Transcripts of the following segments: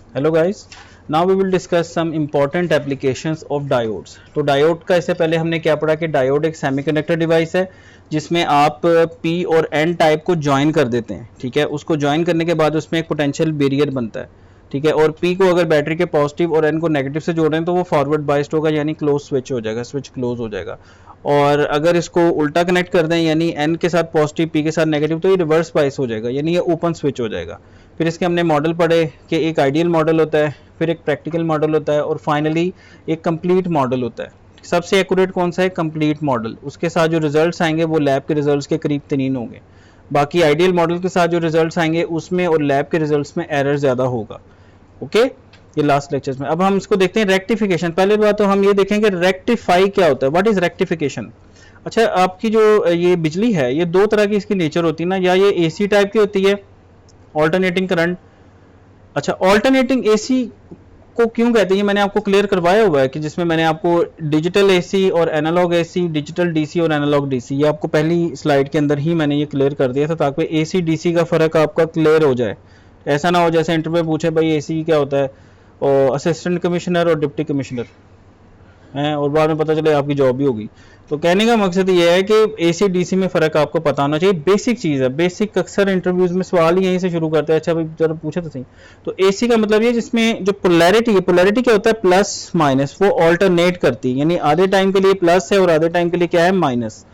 Hello guys, now we will discuss some important applications of diodes. तो diode का इससे पहले हमने क्या पढ़ा कि डायोड एक सेमीकंडक्टर डिवाइस है जिसमें आप पी और एन टाइप को ज्वाइन कर देते हैं। ठीक है, उसको ज्वाइन करने के बाद उसमें एक पोटेंशियल बैरियर बनता है। ठीक है, और पी को अगर बैटरी के पॉजिटिव और एन को नेगेटिव से जोड़ रहे हैं तो वो फॉरवर्ड बाइस्ड होगा, यानी क्लोज स्विच हो जाएगा, स्विच क्लोज हो जाएगा। और अगर इसको उल्टा कनेक्ट कर दें, यानी एन के साथ पॉजिटिव पी के साथ नेगेटिव, तो ये रिवर्स बाइस हो जाएगा, यानी ये ओपन स्विच हो जाएगा। फिर इसके हमने मॉडल पढ़े कि एक आइडियल मॉडल होता है, फिर एक प्रैक्टिकल मॉडल होता है, और फाइनली एक कंप्लीट मॉडल होता है। सबसे एक्यूरेट कौन सा है? Complete model. उसके साथ जो रिजल्ट्स आएंगे वो लैब के रिजल्ट्स के करीब तरीन होंगे। बाकी आइडियल मॉडल के साथ जो रिजल्ट्स आएंगे उसमें और लैब के रिजल्ट्स में एरर ज़्यादा होगा। ओके, ये लास्ट लेक्चर्स में। अब हम इसको देखते हैं रेक्टिफिकेशन। पहले बात तो हम ये देखेंगे रेक्टिफाई क्या होता है, व्हाट इज रेक्टिफिकेशन। अच्छा, आपकी जो ये बिजली है ये दो तरह की इसकी नेचर होती है ना, या ये एसी टाइप की होती है, ऑल्टरनेटिंग करंट। अच्छा, ऑल्टरनेटिंग एसी को क्यों कहते हैं ये मैंने आपको क्लियर करवाया हुआ है कि जिसमें मैंने आपको डिजिटल एसी और एनालॉग एसी, डिजिटल डीसी और एनालॉग डीसी, ये आपको पहली स्लाइड के अंदर ही मैंने ये क्लियर कर दिया था ताकि एसी डीसी का फर्क आपका क्लियर हो जाए। ऐसा ना हो जैसे इंटरव्यू पूछे भाई एसी क्या होता है, और असिस्टेंट कमिश्नर और डिप्टी कमिश्नर हैं, और बाद में पता चले आपकी जॉब भी होगी। तो कहने का मकसद ये है कि एसी डीसी में फ़र्क आपको पता होना चाहिए। बेसिक चीज़ है, बेसिक। अक्सर इंटरव्यूज़ में सवाल ही यहीं से शुरू करते हैं। अच्छा भाई जरा पूछे तो सही। तो एसी का मतलब ये जिसमें जो पोलैरिटी है, पोलैरिटी क्या होता है? प्लस माइनस, वो ऑल्टरनेट करती है, यानी आधे टाइम के लिए प्लस है और आधे टाइम के लिए क्या है? माइनस।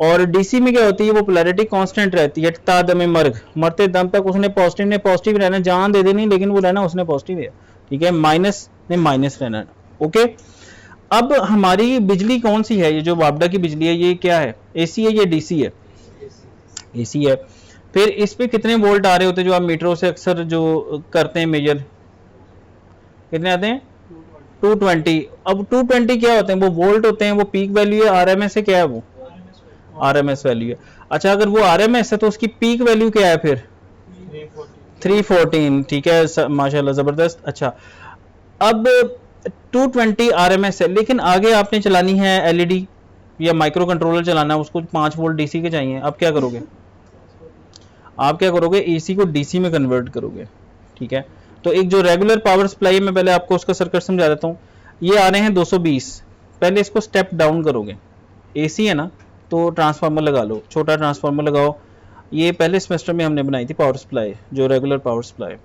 और डीसी में क्या होती है? वो पोलैरिटी कांस्टेंट रहती है, ता दमे मर्ग, मरते दम तक उसने पॉजिटिव रहना, जान दे देनी लेकिन वो रहना उसने पॉजिटिव है। ठीक है, माइनस ने माइनस रहना। ओके, अब हमारी बिजली कौन सी है? ये जो वापडा की बिजली है ये क्या है? एसी है या डीसी है? एसी है। फिर इस पे कितने वोल्ट आ रहे होते हैं जो आप मीटरों से अक्सर जो करते हैं मेजर, कितने आते हैं? 220। अब 220 क्या होते हैं? वो वोल्ट होते हैं, वो पीक वैल्यू है। आरएमएस है क्या है? वो आरएमएस वैल्यू है। अच्छा, अगर वो आरएमएस है तो उसकी पीक वैल्यू क्या है फिर? 314। ठीक है, माशाल्लाह, जबरदस्त। अच्छा, अब 220 आरएमएस है, लेकिन आगे आपने चलानी है एलईडी या माइक्रो कंट्रोलर चलाना है, उसको 5 वोल्ट डीसी के चाहिए। अब क्या करोगे? आप क्या करोगे? एसी को डीसी में कन्वर्ट करोगे। ठीक है, तो एक जो रेगुलर पावर सप्लाई है, मैं पहले आपको उसका सर्किट समझा देता हूँ। ये आ रहे हैं 220, पहले इसको स्टेप डाउन करोगे। एसी है ना, तो ट्रांसफार्मर लगा लो, छोटा ट्रांसफार्मर लगाओ। ये पहले सेमेस्टर में हमने बनाई थी पावर सप्लाई, जो रेगुलर पावर सप्लाई।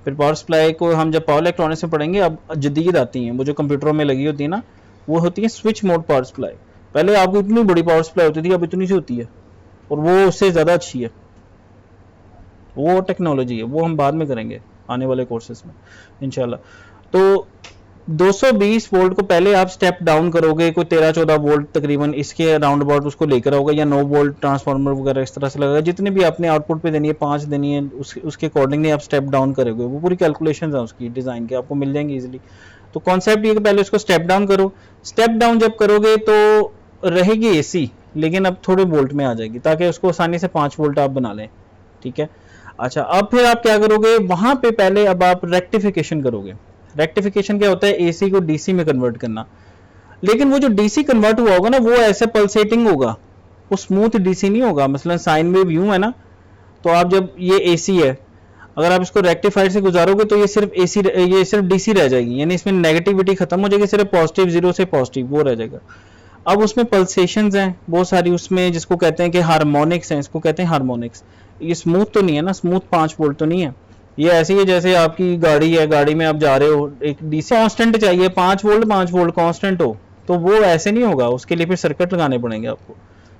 फिर पावर सप्लाई को हम जब पावर इलेक्ट्रॉनिक्स में पढ़ेंगे, अब जदीद आती हैं वो जो कंप्यूटरों में लगी होती है ना, वो होती है स्विच मोड पावर सप्लाई। पहले आपको इतनी बड़ी पावर सप्लाई होती थी, अब इतनी सी होती है, और वो उससे ज़्यादा अच्छी है। वो टेक्नोलॉजी है, वो हम बाद में करेंगे आने वाले कोर्सेज में इंशाल्लाह। तो 220 वोल्ट को पहले आप स्टेप डाउन करोगे, कोई 13-14 वोल्ट तकरीबन इसके अराउंड अबाउट उसको लेकर आओगे, या 9 वोल्ट ट्रांसफार्मर वगैरह इस तरह से लगेगा। जितने भी आपने आउटपुट पे देनी है, 5 देनी है, उसके अकॉर्डिंगली आप स्टेप डाउन करोगे। वो पूरी कैलकुलेशन है उसकी डिज़ाइन के, आपको मिल जाएंगी इजीली। तो कॉन्सेप्ट ये कि पहले उसको स्टेप डाउन करो। स्टेप डाउन जब करोगे तो रहेगी एसी, लेकिन अब थोड़े वोल्ट में आ जाएगी, ताकि उसको आसानी से 5 वोल्ट आप बना लें। ठीक है, अच्छा, अब फिर आप क्या करोगे? वहां पे पहले अब आप रेक्टिफिकेशन करोगे। रेक्टिफिकेशन क्या होता है? एसी को डीसी में कन्वर्ट करना। लेकिन वो जो डीसी कन्वर्ट हुआ होगा ना, वो ऐसे पल्सेटिंग होगा, वो स्मूथ डीसी नहीं होगा। मसलन साइन वेव यूं है ना, तो आप जब ये एसी है, अगर आप इसको रेक्टिफायर से गुजारोगे तो ये सिर्फ एसी, ये सिर्फ डीसी रह जाएगी, यानी इसमें नेगेटिविटी खत्म हो जाएगी, सिर्फ पॉजिटिव, जीरो से पॉजिटिव वो रह जाएगा। अब उसमें पल्सेशंस हैं बहुत सारी उसमें, जिसको कहते हैं कि हार्मोनिक्स हैं, इसको कहते हैं हार्मोनिक्स। ये स्मूथ तो नहीं है ना, स्मूथ 5 वोल्ट तो नहीं है। ये ऐसी है जैसे आपकी गाड़ी है, गाड़ी में आप जा रहे हो, एक डीसी कांस्टेंट चाहिए, 5 वोल्ट कांस्टेंट हो, तो वो ऐसे नहीं होगा, उसके लिए फिर सर्किट लगाने पड़ेंगे आपको।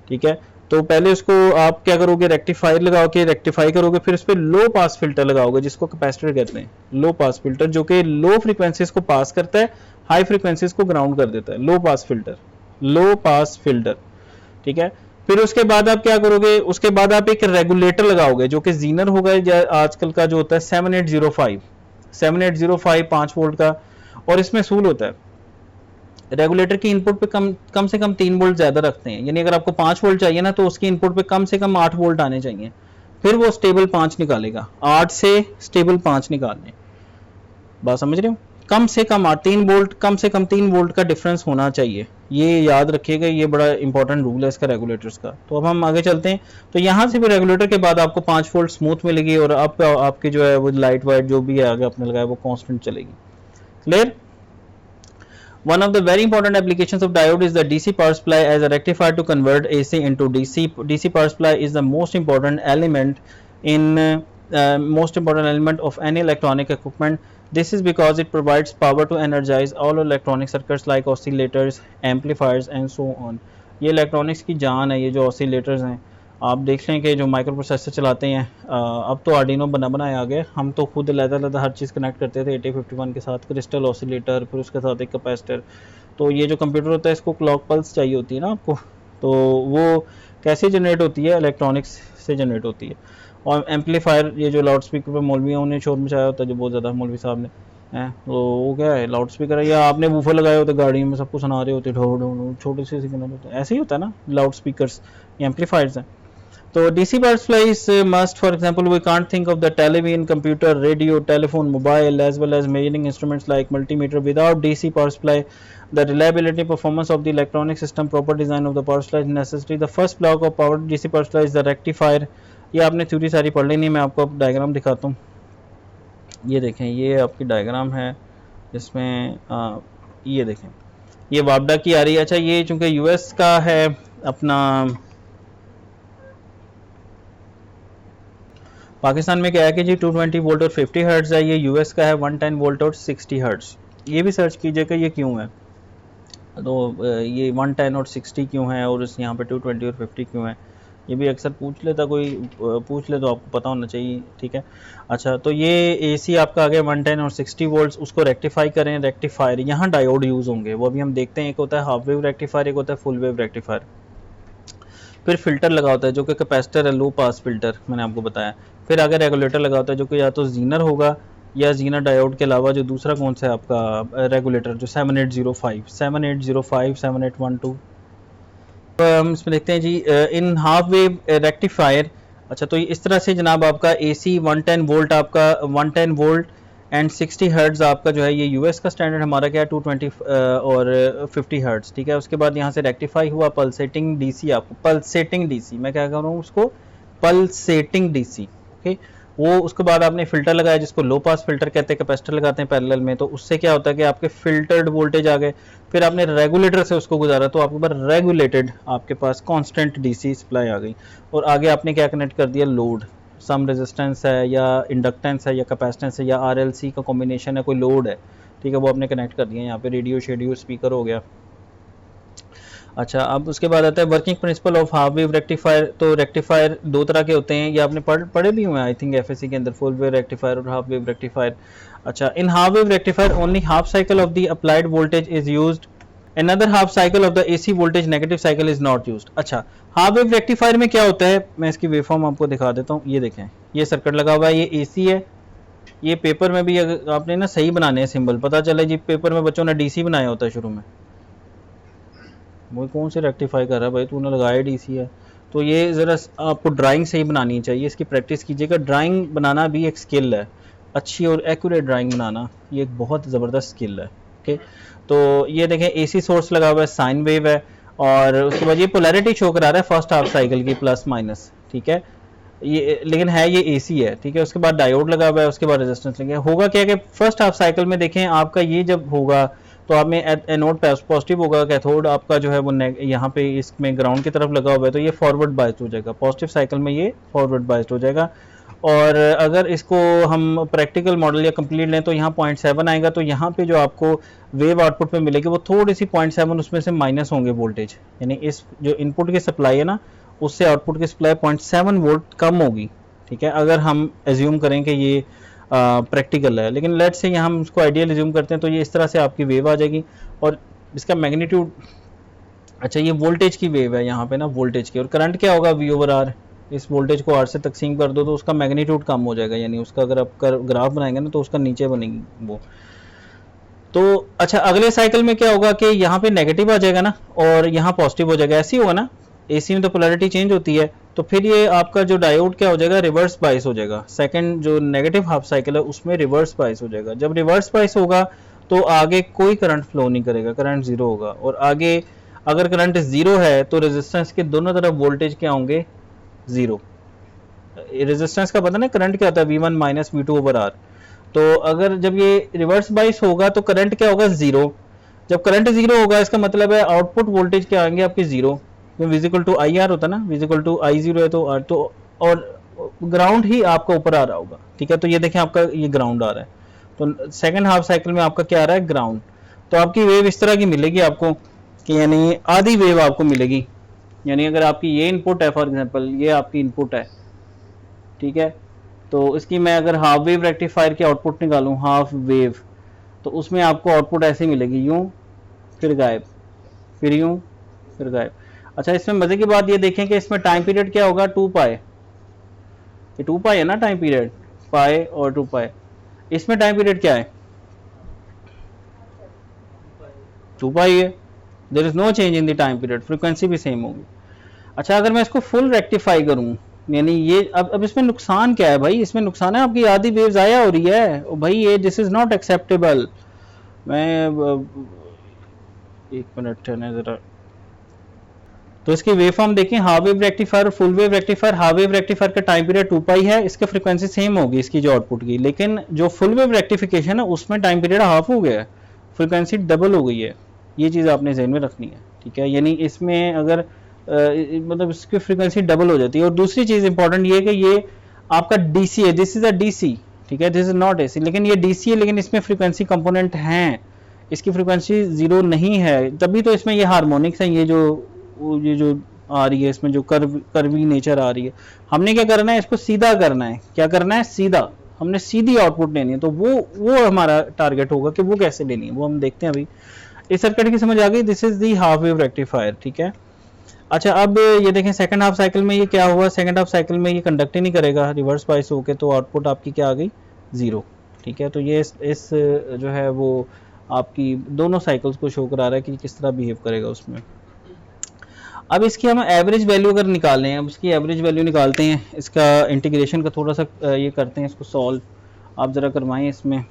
ठीक है, तो पहले उसको आप क्या करोगे? रेक्टिफायर लगाओ के रेक्टिफाई करोगे, फिर उस पर लो पास फिल्टर लगाओगे, जिसको कैपेसिटर कहते हैं। लो पास फिल्टर जो कि लो फ्रीक्वेंसीज को पास करता है, हाई फ्रीक्वेंसीज को ग्राउंड कर देता है। लो पास फिल्टर, लो पास फिल्टर। ठीक है, फिर उसके बाद आप क्या करोगे? उसके बाद आप एक रेगुलेटर लगाओगे, जो कि जीनर होगा, आजकल का जो होता है 7805 5 वोल्ट का, और इसमें सूल होता है। रेगुलेटर की इनपुट पे कम से कम 3 वोल्ट ज्यादा रखते हैं, यानी अगर आपको 5 वोल्ट चाहिए ना, तो उसकी इनपुट पे कम से कम 8 वोल्ट आने चाहिए, फिर वो स्टेबल 5 निकालेगा। 8 से स्टेबल 5 निकालने, बात समझ रहे हो? कम से कम 3 वोल्ट, कम से कम 3 वोल्ट का डिफरेंस होना चाहिए, ये याद रखिएगा, ये बड़ा इंपॉर्टेंट रूल है इसका रेगुलेटर्स का। तो अब हम आगे चलते हैं। तो यहाँ से भी रेगुलेटर के बाद आपको 5 वोल्ट स्मूथ मिलेगी और अब आपकी जो है वो लाइट वाइट जो भी है आगे आपने लगाया वो कांस्टेंट चलेगी। Clear? One of the very important applications of diode is the DC power supply as a rectifier to convert AC into DC. DC power supply is the most important element of any electronic equipment. This is because it provides power to energize all electronic circuits like oscillators, amplifiers and so on. ये electronics की जान है, ये जो oscillators हैं। आप देख लें कि जो माइक्रो प्रोसेसर चलाते हैं, अब तो आर्डिनो बनाए आ गए, हम तो खुद अलग हर चीज़ कनेक्ट करते थे 8051 के साथ, क्रिस्टल ऑसिलेटर, फिर उसके साथ एक कैपेसिटर। तो ये जो कंप्यूटर होता है इसको क्लॉक पल्स चाहिए होती है ना आपको, तो वो कैसे जनरेट होती है? इलेक्ट्रॉनिक्स से जनरेट होती है। और एम्पलीफायर, ये जो लाउड स्पीकर पर मौलवियों ने शोर मचाया होता है जो बहुत ज़्यादा, मौलवी साहब ने हैं, तो वो क्या है? लाउड स्पीकर है, या आपने वूफर लगाए होते गाड़ी में, सबको सुना रहे होते ढो ढो, छोटे से सिग्नल होते हैं, ऐसे ही होता है ना लाउड स्पीकर्स, एम्पलीफायर्स हैं। तो DC power supply is must. For example, we can't think of the television, computer, radio, telephone, mobile, as well as measuring instruments like multimeter without DC power supply. The reliability, performance of the electronic system, proper design of the power supply is necessary. The first block of power DC power supply is the rectifier. ये आपने theory सारी पढ़ लेनी है, मैं आपको अब diagram दिखाता हूँ। ये देखें, ये आपकी डायग्राम है जिसमें ये देखें, ये वापडा की आ रही है। अच्छा, ये चूँकि US का है अपना, पाकिस्तान में क्या है कि जी 220 वोल्ट और 50 हर्ट्ज़ है, ये US का है 110 वोल्ट और 60 हर्ट्ज़। ये भी सर्च कीजिएगा ये क्यों है, तो ये 110 और 60 क्यों है और इस यहाँ पे 220 और 50 क्यों है, ये भी अक्सर पूछ लेता कोई, पूछ ले तो आपको पता होना चाहिए, ठीक है। अच्छा, तो ये AC आपका आ गया 110 और 60 वोल्ट्स, उसको रेक्टिफाई करें। रेक्टिफायर, यहाँ डायोड यूज़ होंगे, वो अभी हम देखते हैं। एक होता है हाफ वेव रेक्टिफायर, एक होता है फुल वेव रेक्टिफायर। फिर फिल्टर लगा होता है जो कि कैपेसिटर है, लो पास फिल्टर, मैंने आपको बताया। फिर आगे रेगुलेटर लगा होता है जो कि या तो जीनर होगा या जीनर डायोड के अलावा जो दूसरा कौन सा है आपका रेगुलेटर, जो 7805, 7805, 7812। तो हम इसमें देखते हैं जी इन हाफ वेव रेक्टिफायर। अच्छा, तो इस तरह से जनाब आपका AC 110 वोल्ट, आपका 110 वोल्ट एंड 60 हर्ट्ज़ आपका जो है ये US का स्टैंडर्ड, हमारा क्या है 220 और 50 हर्ट्ज़, ठीक है। उसके बाद यहाँ से रेक्टिफाई हुआ पल्सेटिंग DC, आपको पल्सेटिंग DC, मैं क्या कर रहा हूँ उसको, पल्सेटिंग DC, ओके। वो उसके बाद आपने फिल्टर लगाया जिसको लो पास फिल्टर कहते हैं, कैपेसिटर लगाते हैं पैरेलल में, तो उससे क्या होता है कि आपके फिल्टर्ड वोल्टेज आ गए। फिर आपने रेगुलेटर से उसको गुजारा तो आपके पास रेगुलेटेड, आपके पास कांस्टेंट DC सप्लाई आ गई। और आगे आपने क्या कनेक्ट कर दिया, लोड, सम रेजिस्टेंस है या इंडक्टेंस है या कैपेसिटेंस है या RLC का कॉम्बिनेशन है, कोई लोड है, ठीक है, वो आपने कनेक्ट कर दिया। यहाँ पे रेडियो शेडियो स्पीकर हो गया। अच्छा, अब उसके बाद आता है working principle of half wave rectifier. तो रेक्टिफायर दो तरह के होते हैं, ये आपने पढ़े भी हुए हैं आई थिंक FSC के अंदर, फुल वेव रेक्टिफायर और हाफ वेव रेक्टिफायर। अच्छा, in half wave rectifier only half cycle of the applied voltage is used, another half cycle of the AC voltage negative cycle is not used। अच्छा, half wave rectifier में क्या होता है, मैं इसकी waveform आपको दिखा देता हूँ। ये देखें, ये सर्किट लगा हुआ है, ये AC है। ये पेपर में भी आपने ना सही बनाने हैं सिंबल, पता चले जी पेपर में बच्चों ने DC बनाया होता है शुरू में, वो कौन से रेक्टिफाई कर रहा है भाई, तूने लगाया DC है। तो ये ज़रा आपको ड्राइंग सही बनानी चाहिए, इसकी प्रैक्टिस कीजिएगा। ड्राइंग बनाना भी एक स्किल है, अच्छी और एक्यूरेट ड्राइंग बनाना ये एक बहुत ज़बरदस्त स्किल है, ओके। तो ये देखें AC सोर्स लगा हुआ है, साइन वेव है, और उसके बाद ये पोलैरिटी शो करा रहा है फर्स्ट हाफ साइकिल की प्लस माइनस, ठीक है। ये लेकिन है ये AC है, ठीक है। उसके बाद डायोड लगा हुआ है, उसके बाद रेजिस्टेंस लगे। होगा क्या कि फर्स्ट हाफ साइकिल में देखें आपका ये जब होगा तो आप में एनोड पॉजिटिव होगा, कैथोड आपका जो है वो यहाँ पे इसमें ग्राउंड की तरफ लगा हुआ है, तो ये फॉरवर्ड बाइस्ड हो जाएगा, पॉजिटिव साइकिल में ये फॉरवर्ड बाइस्ड हो जाएगा। और अगर इसको हम प्रैक्टिकल मॉडल या कंप्लीट लें तो यहाँ 0.7 आएगा, तो यहाँ पे जो आपको वेव आउटपुट में मिलेगी वो थोड़ी सी 0.7 उसमें से माइनस होंगे वोल्टेज, यानी इस जो इनपुट की सप्लाई है ना उससे आउटपुट की सप्लाई 0.7 वोल्ट कम होगी, ठीक है, अगर हम एज्यूम करें कि ये प्रैक्टिकल है। लेकिन लेट्स से यहाँ हम उसको आइडियल एज्यूम करते हैं, तो ये इस तरह से आपकी वेव आ जाएगी और इसका मैग्नीट्यूड, अच्छा ये वोल्टेज की वेव है यहाँ पे ना, वोल्टेज की, और करंट क्या होगा V/R, इस वोल्टेज को R से तकसीम कर दो तो उसका मैग्नीट्यूड कम हो जाएगा, यानी उसका अगर आप ग्राफ बनाएंगे ना तो उसका नीचे बनेगी वो। तो अच्छा, अगले साइकिल में क्या होगा कि यहाँ पे नेगेटिव आ जाएगा ना और यहाँ पॉजिटिव हो जाएगा, ऐसे ही होगा ना, AC में तो पोलैरिटी चेंज होती है। तो फिर ये आपका जो डायोड क्या हो जाएगा, रिवर्स बाइस हो जाएगा, सेकंड जो नेगेटिव हाफ साइकिल है उसमें रिवर्स बाइस हो जाएगा। जब रिवर्स बाइस होगा तो आगे कोई करंट फ्लो नहीं करेगा, करंट जीरो होगा, और आगे अगर करंट 0 है तो रेजिस्टेंस के दोनों तरफ वोल्टेज क्या होंगे, 0। रेजिस्टेंस का पता ना करंट क्या होता है, V1 minus V2 over are. तो अगर जब ये रिवर्स बाइस होगा तो करंट क्या होगा, 0। जब करंट 0 होगा इसका मतलब है आउटपुट वोल्टेज क्या आएंगे आपके, 0। विजिकल टू आई आर होता है ना, विजिकल टू I0 है तो आर, तो और ग्राउंड ही आपका ऊपर आ रहा होगा, ठीक है। तो ये देखें आपका ये ग्राउंड आ रहा है, तो सेकंड हाफ साइकिल में आपका क्या आ रहा है, ग्राउंड। तो आपकी वेव इस तरह की मिलेगी आपको कि यानी आधी वेव आपको मिलेगी, यानी अगर आपकी ये इनपुट है, फॉर एग्जांपल ये आपकी इनपुट है, ठीक है। तो इसकी मैं अगर हाफ वेव रेक्टिफायर की आउटपुट निकालूं, हाफ वेव, तो उसमें आपको आउटपुट ऐसे मिलेगी, यूं फिर गायब, फिर यूं फिर गायब। अच्छा, इसमें मजे की बात ये देखें कि इसमें टाइम पीरियड क्या होगा, 2 पाई। ये 2 पाई है ना टाइम पीरियड, पाई और 2 पाई। इसमें टाइम पीरियड क्या है, 2 पाई है। There is no change in the time period, frequency भी सेम होगी। अच्छा, अगर मैं इसको फुल रेक्टिफाई करूं, यानी ये अब इसमें नुकसान क्या है भाई, इसमें नुकसान है आपकी आधी वेव ज़ाया हो रही है, ओ भाई ये दिस इज नॉट एक्सेप्टेबल। मैं एक मिनट है जरा, तो इसकी वेव फॉर्म देखें, हाफ वेव रेक्टिफायर और full wave rectifier. Half wave rectifier का टाइम पीरियड 2 पाई है, इसका फ्रीक्वेंसी सेम होगी इसकी जो आउटपुट की, लेकिन जो फुल वेव रेक्टिफिकेशन है उसमें टाइम पीरियड हाफ हो गया है, फ्रीक्वेंसी डबल हो गई है। ये चीज़ आपने ज़हन में रखनी है, ठीक है। यानी इसमें अगर मतलब इसकी फ्रीक्वेंसी डबल हो जाती है। और दूसरी चीज़ इंपॉर्टेंट ये है कि ये आपका डीसी है, दिस इज अ डीसी, ठीक है, दिस इज नॉट एसी, लेकिन ये डीसी है, लेकिन इसमें फ्रीक्वेंसी कंपोनेंट हैं, इसकी फ्रीक्वेंसी 0 नहीं है, तभी तो इसमें ये हार्मोनिक्स है, ये जो आ रही है इसमें जो कर्वी नेचर आ रही है। हमने क्या करना है, इसको सीधा करना है। क्या करना है, सीधा, हमने सीधी आउटपुट लेनी है। तो वो हमारा टारगेट होगा कि वो कैसे लेनी है, वो हम देखते हैं अभी। इस सर्किट की समझ आ गई, this is the half wave rectifier, ठीक है। अच्छा, अब ये देखें सेकंड हाफ साइकिल में ये क्या हुआ, सेकंड हाफ साइकिल में ये कंडक्ट ही नहीं करेगा रिवर्स बाइस होके, तो आउटपुट आपकी क्या आ गई, 0, ठीक है। तो ये इस जो है वो आपकी दोनों साइकिल्स को शो करा रहा है कि किस तरह बिहेव करेगा उसमें। अब इसकी हम एवरेज वैल्यू अगर निकालें हैं, अब इसकी एवरेज वैल्यू निकालते हैं, इसका इंटीग्रेशन का थोड़ा सा ये करते हैं, इसको सॉल्व आप ज़रा करवाएं इसमें।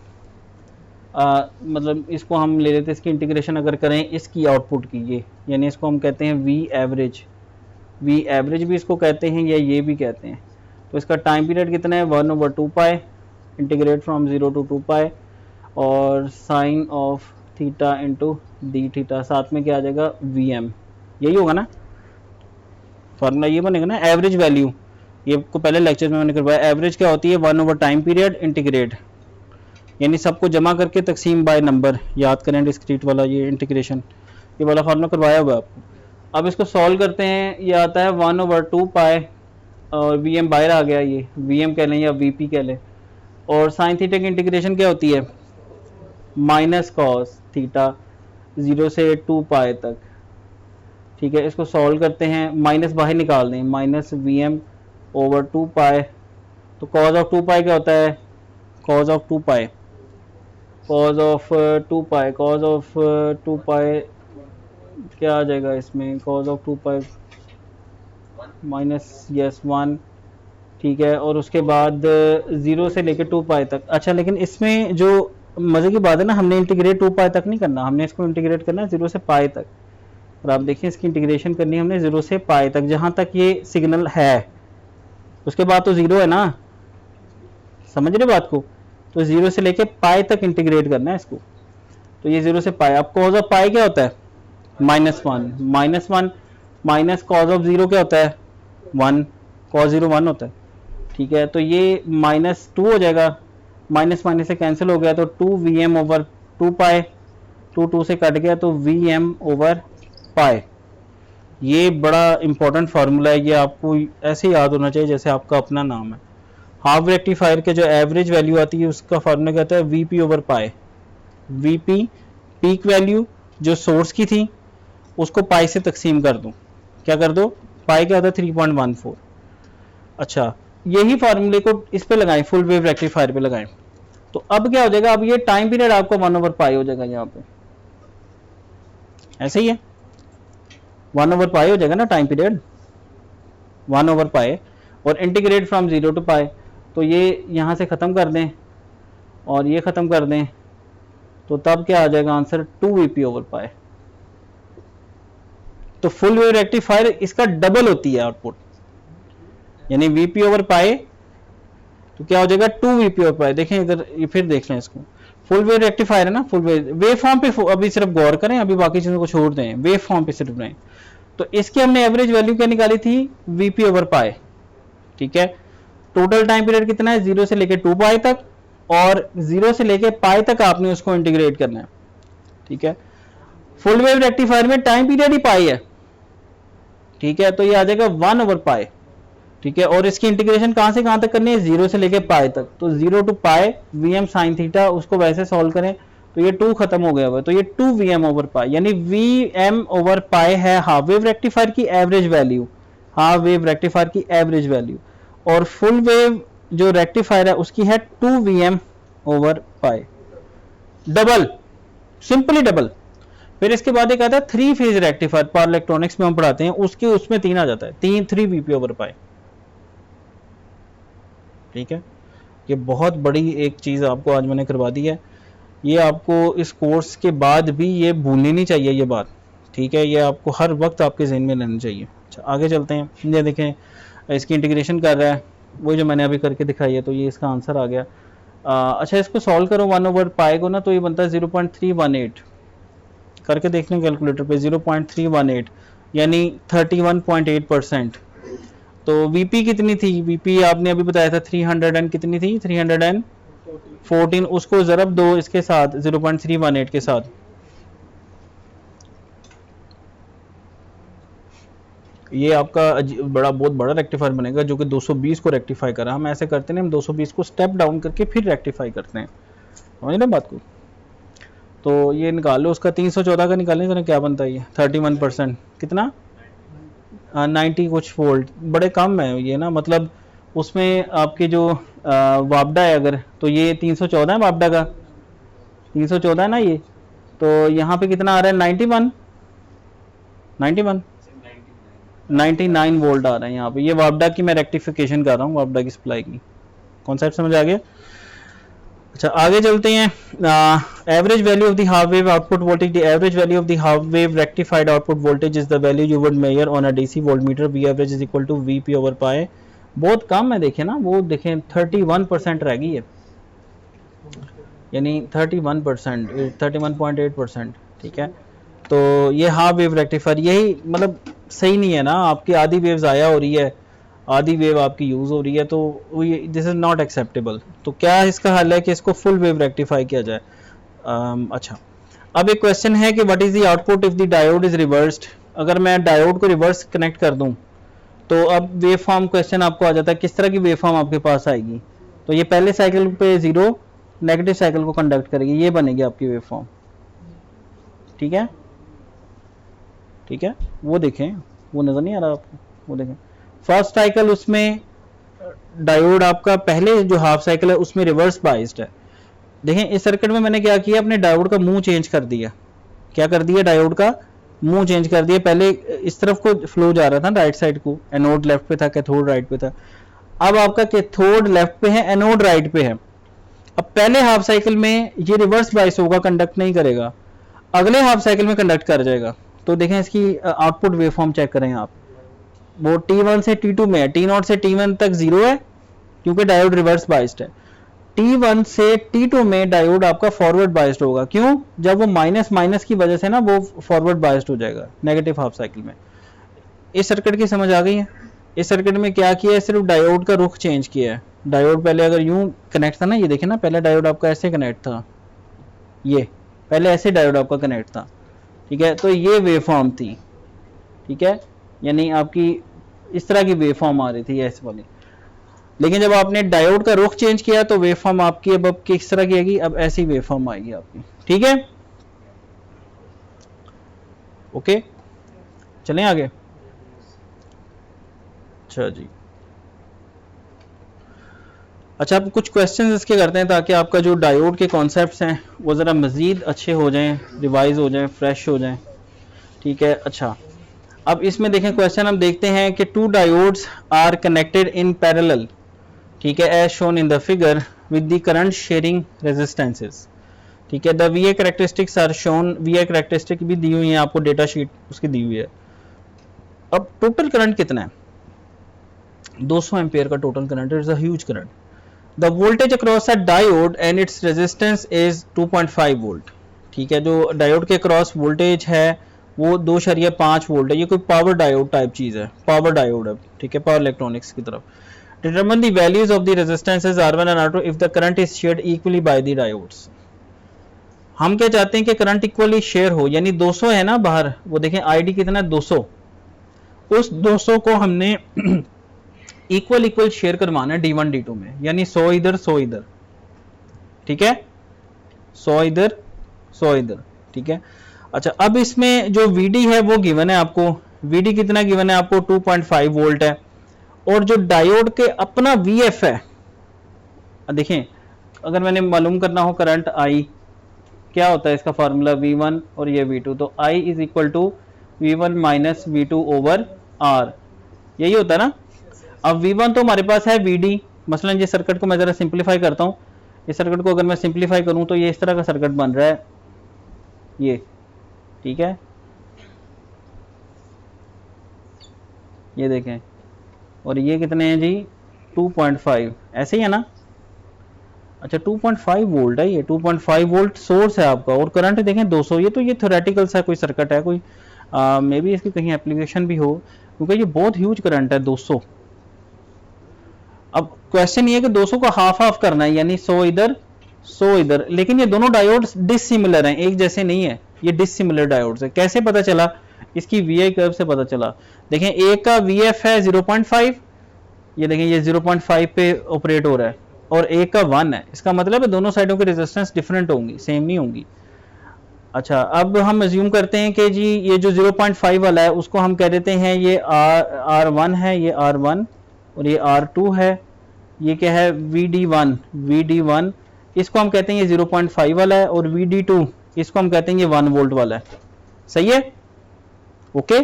मतलब इसको हम ले लेते हैं, इसकी इंटीग्रेशन अगर करें इसकी आउटपुट की, ये यानी इसको हम कहते हैं वी एवरेज, वी एवरेज भी इसको कहते हैं या ये भी कहते हैं। तो इसका टाइम पीरियड कितना है, 1/2 pi, integrate from 0 to 2 pi, और sine of theta into d theta, साथ में क्या आ जाएगा, वी एम, यही होगा ना फार्मूला, ये बनेगा ना एवरेज वैल्यू। ये को पहले लेक्चर में मैंने करवाया, एवरेज क्या होती है, 1 टाइम पीरियड इंटीग्रेट, यानी सबको जमा करके तकसीम बाय नंबर, याद करें डिस्क्रीट वाला ये इंटीग्रेशन, ये वाला फार्मूला करवाया हुआ आपको। अब इसको सॉल्व करते हैं, ये आता है 1/2 पाई, और वी एम बाहर आ गया, ये वी एम कह लें या वी पी कह लें। और साइन थीटा की इंटीग्रेशन क्या होती है, माइनस कॉस थीटा 0 से 2 पाई तक, ठीक है। इसको सॉल्व करते हैं, माइनस बाहर निकाल दें, माइनस वी एम ओवर 2 पाई, तो कॉज ऑफ 2 पाई क्या होता है, cause of 2 pi, cause of 2 pi, cause of 2 पाई क्या आ जाएगा इसमें, cause of 2 pi minus yes 1, ठीक है। और उसके बाद 0 से लेकर 2 पाई तक। अच्छा, लेकिन इसमें जो मज़े की बात है ना, हमने इंटीग्रेट 2 पाई तक नहीं करना, हमने इसको इंटीग्रेट करना है 0 से पाई तक। और आप देखिए इसकी इंटीग्रेशन करनी है हमने 0 से पाई तक, जहाँ तक ये सिग्नल है, उसके बाद तो 0 है ना, समझ रहे बात को। तो 0 से लेके पाई तक इंटीग्रेट करना है इसको। तो ये 0 से पाई, अब कॉज ऑफ पाई क्या होता है, -1, -1 माइनस कॉज ऑफ 0 क्या होता है, 1, कॉज 0 1 होता है, ठीक है। तो ये -2 हो जाएगा, माइनस माइनस से कैंसिल हो गया, तो 2 वी एम ओवर 2 पाई, 2 से कट गया, तो वी एम ओवर पाई। ये बड़ा इंपॉर्टेंट फार्मूला है, ये आपको ऐसे याद होना चाहिए जैसे आपका अपना नाम है। हाफ रेक्टिफायर के जो एवरेज वैल्यू आती है उसका फार्मूला कहता है वी पी ओवर पाई। वी पी पीक वैल्यू जो सोर्स की थी उसको पाई से तकसीम कर दूं, क्या कर दो, पाई क्या होता है 3.14। अच्छा, यही फार्मूले को इस पे लगाएं, फुल वेव रेक्टिफायर पे लगाएं, तो अब क्या हो जाएगा, अब ये टाइम पीरियड आपको 1/पाई हो जाएगा, यहाँ पे ऐसे ही है 1/पाई हो जाएगा ना टाइम पीरियड, 1/पाई, और इंटीग्रेट फ्रॉम 0 to पाई, तो ये यहाँ से ख़त्म कर दें और ये ख़त्म कर दें, तो तब क्या आ जाएगा आंसर, 2 वी पी ओवर पाई। तो फुल वेव रेक्टिफायर इसका डबल होती है आउटपुट, यानी वीपी ओवर पाए तो क्या हो जाएगा 2 वीपी ओवर पाए। देखें इधर, ये फिर देख लें इसको, फुल वेव रेक्टिफायर है ना, फुल वेव फॉर्म पे अभी सिर्फ गौर करें, अभी बाकी चीजों को छोड़ दें, वेव फॉर्म पे सिर्फ रहें। तो इसकी हमने एवरेज वैल्यू क्या निकाली थी, वीपी ओवर पाए, ठीक है। टोटल टाइम पीरियड कितना है, 0 से लेके 2 पाई तक, और 0 से लेके पाई तक आपने उसको इंटीग्रेट करना है, ठीक है। फुल वेव रेक्टिफायर में टाइम पीरियड ही पाई है, ठीक है, तो ये आ जाएगा 1 ओवर पाई, ठीक है। और इसकी इंटीग्रेशन कहां से कहां तक करनी है, 0 से लेके पाई तक, तो 0 to pi VM sine theta, उसको वैसे सॉल्व करें तो ये 2 खत्म हो गया हुआ, तो ये 2 वीएम ओवर पाई, यानी वीएम ओवर पाई है हाफ वेव रेक्टिफायर की average value, half wave rectifier की एवरेज वैल्यू, और फुल वेव जो रेक्टिफायर है उसकी है 2 वीएम ओवर पाई, डबल, सिंपली डबल। फिर इसके बाद एक आता है 3 फेज रेक्टिफायर, पावर इलेक्ट्रॉनिक्स में हम पढ़ाते हैं, उसके उसमें 3 आ जाता है, 3 वीपी ओवर पाई, ठीक है। ये बहुत बड़ी एक चीज आपको आज मैंने करवा दी है, ये आपको इस कोर्स के बाद भी ये भूलनी नहीं चाहिए ये बात, ठीक है, ये आपको हर वक्त आपके जहन में रहनी चाहिए। अच्छा आगे चलते हैं, ये देखें इसकी इंटीग्रेशन कर रहा है, वो जो मैंने अभी करके दिखाई है, तो ये इसका आंसर आ गया। अच्छा इसको सॉल्व करो 1 ओवर पाई को ना, तो ये बनता है 0.318, करके देख लें कैलकुलेटर पे, 0.318 यानी 31.8%। तो वीपी कितनी थी, वीपी आपने अभी बताया था 300 एंड कितनी थी, 314, उसको जरब दो इसके साथ 0.318 के साथ, ये आपका बहुत बड़ा रेक्टिफायर बनेगा जो कि 220 को रेक्टिफाई करा। हम ऐसे करते हैं, हम 220 को स्टेप डाउन करके फिर रेक्टिफाई करते हैं, समझ ना बात को। तो ये निकाल लो, उसका 314 का निकालें तो क्या बनता है, ये 31%, कितना 90 कुछ वोल्ट, बड़े कम है ये ना, मतलब उसमें आपके जो वापडा है अगर, तो ये 314 है वापडा का, 314 है ना ये, तो यहाँ पे कितना आ रहा है 99 वोल्ट आ रहा है यहाँ पे। ये वापडा की मैं रेक्टिफिकेशन कर रहा हूँ, वापडा की सप्लाई की, कॉन्सेप्ट समझ आ गया। अच्छा आगे चलते हैं, average value of the half wave output voltage, the average value of the half wave rectified output voltage is the value you would measure on a DC voltmeter, V average is equal to VP over pi. बहुत कम है, देखें ना, वो देखें 31% रह गई है, यानी 31%, 31.8%, ठीक है। तो ये हाफ वेव रेक्टिफायर यही मतलब सही नहीं है ना, आपकी आधी वेव ज़ाया हो रही है, आधी वेव आपकी यूज़ हो रही है, तो दिस इज़ नॉट एक्सेप्टेबल। तो क्या इसका हल है कि इसको फुल वेव रेक्टिफाई किया जाए। अच्छा अब एक क्वेश्चन है कि what is the output if the diode is reversed. अगर मैं डायोड को रिवर्स कनेक्ट कर दूं तो अब वेव फॉर्म क्वेश्चन आपको आ जाता है, किस तरह की वेव फॉर्म आपके पास आएगी। तो ये पहले साइकिल पे 0 नेगेटिव साइकिल को कंडक्ट करेगी, ये बनेगी आपकी वेव फॉर्म, ठीक है, ठीक है। वो देखें, वो नज़र नहीं आ रहा आपको, वो देखें फर्स्ट साइकिल, उसमें डायोड आपका पहले जो हाफ साइकिल है उसमें रिवर्स बाइस्ड है। देखें इस सर्किट में मैंने क्या किया, अपने डायोड का मुंह चेंज कर दिया, क्या कर दिया, डायोड का मुंह चेंज कर दिया। पहले इस तरफ को फ्लो जा रहा था राइट साइड को, एनोड लेफ्ट पे था, कैथोड राइट पे था। अब आपका कैथोड लेफ्ट पे है, एनोड राइट पे है। अब पहले हाफ साइकिल में ये रिवर्स बाइस होगा, कंडक्ट नहीं करेगा, अगले हाफ साइकिल में कंडक्ट कर जाएगा। तो देखें इसकी आउटपुट वेवफॉर्म चेक करें आप, वो T1 से T2 में है, T0 से T1 तक 0 है क्योंकि डायोड रिवर्स बाइस्ड है। T1 से T2 में डायोड आपका फॉरवर्ड बाइस्ड होगा, क्यों, जब वो माइनस माइनस की वजह से ना वो फॉरवर्ड बाइस्ड हो जाएगा नेगेटिव हाफ साइकिल में। इस सर्किट की समझ आ गई है। इस सर्किट में क्या किया है, सिर्फ डायोड का रुख चेंज किया है। डायोड पहले अगर यूं कनेक्ट था ना, ये देखें ना, पहले डायोड आपका ऐसे कनेक्ट था, ये पहले ऐसे डायोड आपका कनेक्ट था, ठीक है। तो ये वेवफॉर्म थी, ठीक है, यानी आपकी इस तरह की वेवफॉर्म आ रही थी ऐसे वाली। लेकिन जब आपने डायोड का रुख चेंज किया तो वेवफॉर्म आपकी अब किस तरह की आएगी, अब ऐसी वेवफॉर्म आएगी आपकी, ठीक है। ओके चलें आगे। अच्छा जी, अच्छा अब कुछ क्वेश्चंस इसके करते हैं ताकि आपका जो डायोड के कॉन्सेप्ट्स हैं वो ज़रा मज़ीद अच्छे हो जाएं, रिवाइज हो जाएं, फ्रेश हो जाएं, ठीक है। अच्छा अब इसमें देखें क्वेश्चन हम देखते हैं कि 2 diodes are connected in parallel, ठीक है, as shown in the figure with the current sharing resistances, ठीक है। The VA characteristics are shown, VA characteristic भी दी हुई है आपको, डेटा शीट उसकी दी हुई है। अब टोटल करंट कितना है? 200 एम्पियर का total current, it's a huge current. The voltage across a diode and its resistance is 2.5 volt. ठीक है, जो डायोड के अक्रॉस वोल्टेज है वो 2.5 वोल्ट है। ये कोई पावर डायोड टाइप चीज है, पावर डायोड है। ठीक है, पावर इलेक्ट्रॉनिक्स की तरफ। Determine the values of the resistances R1 and R2 if the current is shared equally by the diodes. हम क्या चाहते हैं कि करंट इक्वली शेयर हो, यानी 200 है ना बाहर, वो देखें आईडी कितना है 200, उस 200 को हमने इक्वल इक्वल शेयर करवाना है D1 D2 में, यानी 100 इधर 100 इधर। ठीक है, 100 इधर 100 इधर। ठीक है, अच्छा अब इसमें जो VD है वो गिवन है आपको। VD कितना गिवन है आपको? 2.5 वोल्ट है। और जो डायोड के अपना VF है, देखें अगर मैंने मालूम करना हो करंट I क्या होता है, इसका फार्मूला V1 और ये V2, तो I is equal to V1 minus V2 over R, यही होता है ना। अब V1 तो हमारे पास है VD, मसलन ये सर्किट को मैं जरा सिंप्लीफाई करता हूँ। इस सर्किट को अगर मैं सिंप्लीफाई करूँ तो ये इस तरह का सर्किट बन रहा है ये। ठीक है, ये देखें, और ये कितने हैं जी? 2.5, ऐसे ही है ना। अच्छा 2.5 वोल्ट है ये, 2.5 वोल्ट सोर्स है आपका, और करंट देखें 200। ये तो ये थ्योरेटिकल सा कोई सर्किट है, कोई मे बी इसकी कहीं एप्लीकेशन भी हो, क्योंकि ये बहुत ह्यूज करंट है 200। अब क्वेश्चन ये है कि 200 को हाफ हाफ करना है, यानी 100 इधर 100 इधर, लेकिन ये दोनों डायोड्स डिसिमिलर हैं, एक जैसे नहीं है, ये डिसिमिलर डायोड्स है। कैसे पता चला? इसकी VI कर्व से पता चला। देखें एक का VF है 0.5, ये देखें ये 0.5 पे ऑपरेट हो रहा है, और एक का 1 है। इसका मतलब है दोनों साइडों की रेजिस्टेंस डिफरेंट होंगी, सेम नहीं होंगी। अच्छा अब हम अज्यूम करते हैं कि जी ये जो 0.5 वाला है उसको हम कह देते हैं ये R1 है, ये R1, और ये R2 है, ये क्या है VD1, VD1 इसको हम कहते हैं ये 0.5 वाला है, और VD2 इसको हम कहते हैं ये 1 वोल्ट वाला है। सही है, ओके।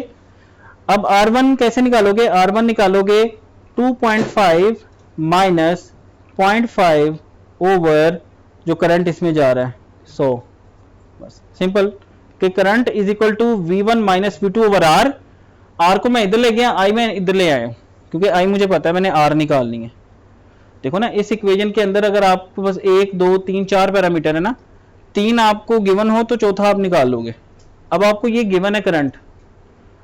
अब R1 कैसे निकालोगे? R1 निकालोगे 2.5 माइनस 0.5 ओवर जो करंट इसमें जा रहा है 100, बस सिंपल कि current is equal to V1 minus V2 over R। R को मैं इधर ले गया, I मैं इधर ले आया हूं, क्योंकि I मुझे पता है मैंने R निकालनी है। देखो ना इस इक्वेशन के अंदर अगर आपके पास 1 2 3 4 पैरामीटर है ना, 3 आपको गिवन हो तो चौथा आप निकाल लोगे। अब आपको ये गिवन है करंट,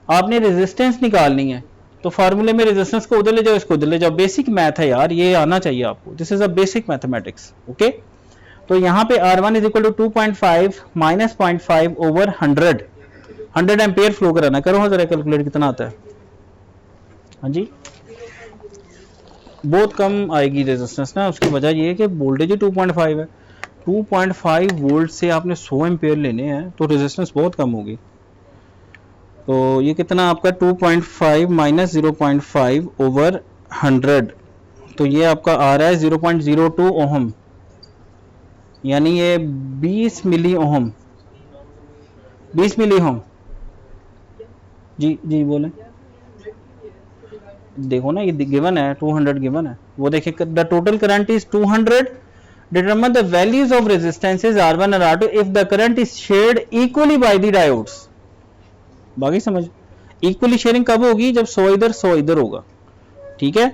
आपने रेजिस्टेंस निकालनी है, तो फार्मूले में रेजिस्टेंस को उधर ले जाओ, इसको उधर ले जाओ। बेसिक मैथ है यार, ये आना चाहिए आपको, this is a basic mathematics, okay. तो यहाँ पे R1 is equal to 2.5 minus 0.5 over 100 ampere flow कराना। करो जरा कैलकुलेट कितना आता है। हाँ जी, बहुत कम आएगी रेजिस्टेंस ना, उसकी वजह ये है कि वोल्टेज ही 2.5 है। 2.5 वोल्ट से आपने 100 एम्पियर लेने हैं तो रेजिस्टेंस बहुत कम होगी। तो ये कितना आपका 2.5 माइनस 0.5 ओवर 100, तो ये आपका आ रहा है 0.02 ओहम, यानी ये 20 मिली ओहम, 20 मिली ओहम। जी जी बोले, देखो ना ये गिवन है 200 गिवन है, वो देखिए the total current is 200, determine the values of resistances R1 और R2 if the current is shared equally by the diodes. बाकी समझ, इक्वली शेयरिंग कब होगी? जब 100 इधर 100 इधर होगा। ठीक है,